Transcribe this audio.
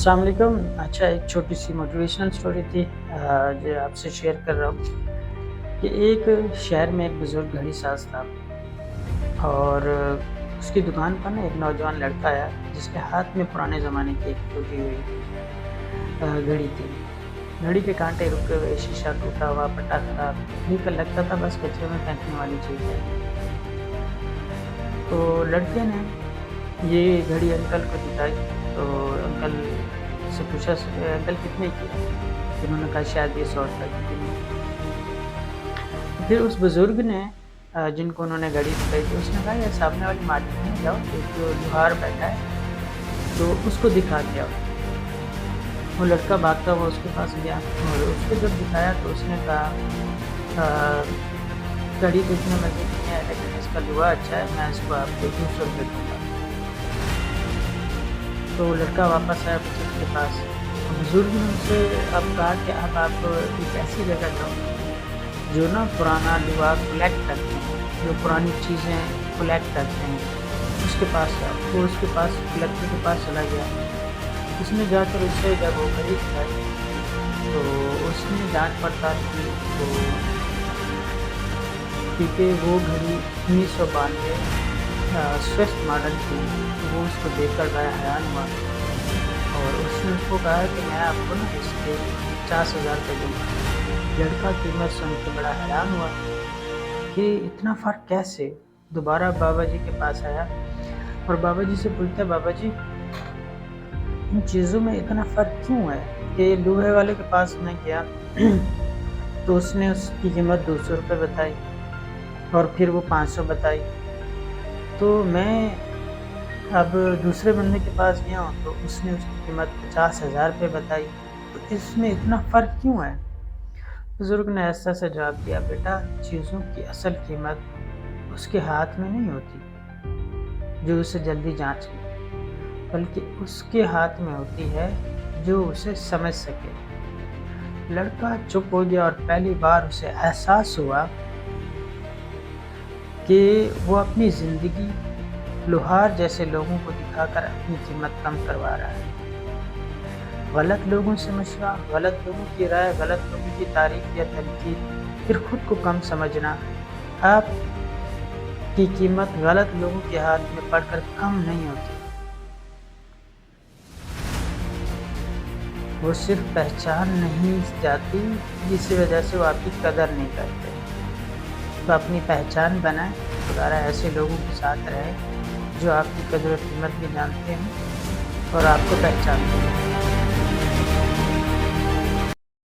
السلام علیکم۔ اچھا، ایک چھوٹی سی موٹیویشنل سٹوری تھی جو آپ سے شیئر کر رہا ہوں کہ ایک شہر میں ایک بزرگ گھڑی ساز تھا اور اس کی دکان پر نا ایک نوجوان لڑکا آیا جس کے ہاتھ میں پرانے زمانے کی ایک ٹوٹی ہوئی گھڑی تھی۔ گھڑی کے کانٹے رکے ہوئے، شیشہ ٹوٹا ہوا، پٹا خراب، دیکھ کر لگتا تھا بس کچرے میں پھینکنے والی چیز ہے۔ تو لڑکے نے یہ گھڑی انکل کو دکھائی تو انکل سے پوچھا انکل کتنے کی ہے؟ انہوں نے کہا شاید یہ 100 روپے کی تھی۔ پھر اس بزرگ نے جن کو انہوں نے گھڑی دکھائی تھی اس نے کہا یہ سامنے والی مارکیٹ میں جاؤ، ایک جو لوہار بیٹھا ہے تو اس کو دکھا کے آؤ۔ وہ لڑکا بھاگتا ہوا اس کے پاس گیا اور اس کو جب دکھایا تو اس نے کہا گھڑی دیکھنے میں نہیں ہے لیکن اس کا لوہا اچھا ہے، میں اس کو آپ کو 200 روپے دوں گا۔ تو لڑکا واپس آیا بزرگ کے پاس۔ بزرگ نے اسے اب کہا کہ اب آپ ایک ایسی جگہ جاؤ جو نا پرانا لوہا کلیکٹ کرتے ہیں، جو پرانی چیزیں کلیکٹ کرتے ہیں، اس کے پاس جاؤ۔ وہ اس کے پاس کلیکٹر کے پاس چلا گیا۔ اس نے جا کر اسے جب وہ گھڑی دکھائی تو اس نے جانچ پڑتال کی تو کیونکہ وہ گھڑی 1992 سوئفٹ ماڈل تھی، وہ اس کو دیکھ کر بڑا حیران ہوا اور اس نے اس کو کہا کہ میں آپ کو نا اس کے 50,000 روپے دوں گا۔ لڑکا قیمت سن کے بڑا حیران ہوا کہ اتنا فرق کیسے۔ دوبارہ بابا جی کے پاس آیا اور بابا جی سے پوچھتا بابا جی ان چیزوں میں اتنا فرق کیوں ہے؟ کہ لوہے والے کے پاس میں گیا تو اس نے اس کی قیمت 200 روپے بتائی اور پھر وہ 500 بتائی، تو میں اب دوسرے بندے کے پاس گیا ہوں تو اس نے اس کی قیمت 50,000 روپے بتائی، تو اس میں اتنا فرق کیوں ہے؟ بزرگ نے ایسا سے جواب دیا بیٹا چیزوں کی اصل قیمت اس کے ہاتھ میں نہیں ہوتی جو اسے جلدی جانچ لے، بلکہ اس کے ہاتھ میں ہوتی ہے جو اسے سمجھ سکے۔ لڑکا چپ ہو گیا اور پہلی بار اسے احساس ہوا کہ وہ اپنی زندگی لوہار جیسے لوگوں کو دکھا کر اپنی قیمت کم کروا رہا ہے۔ غلط لوگوں سے مشورہ، غلط لوگوں کی رائے، غلط لوگوں کی تعریف یا تنقید، پھر خود کو کم سمجھنا، آپ کی قیمت غلط لوگوں کے ہاتھ میں پڑ کر کم نہیں ہوتی۔ وہ صرف پہچان نہیں جاتی جس وجہ سے وہ آپ کی قدر نہیں کرتے۔ تو اپنی پہچان بنائیں، خدا رہا ایسے لوگوں کے ساتھ رہیں جو آپ کی قدر و قیمت بھی جانتے ہیں اور آپ کو پہچانتے ہیں۔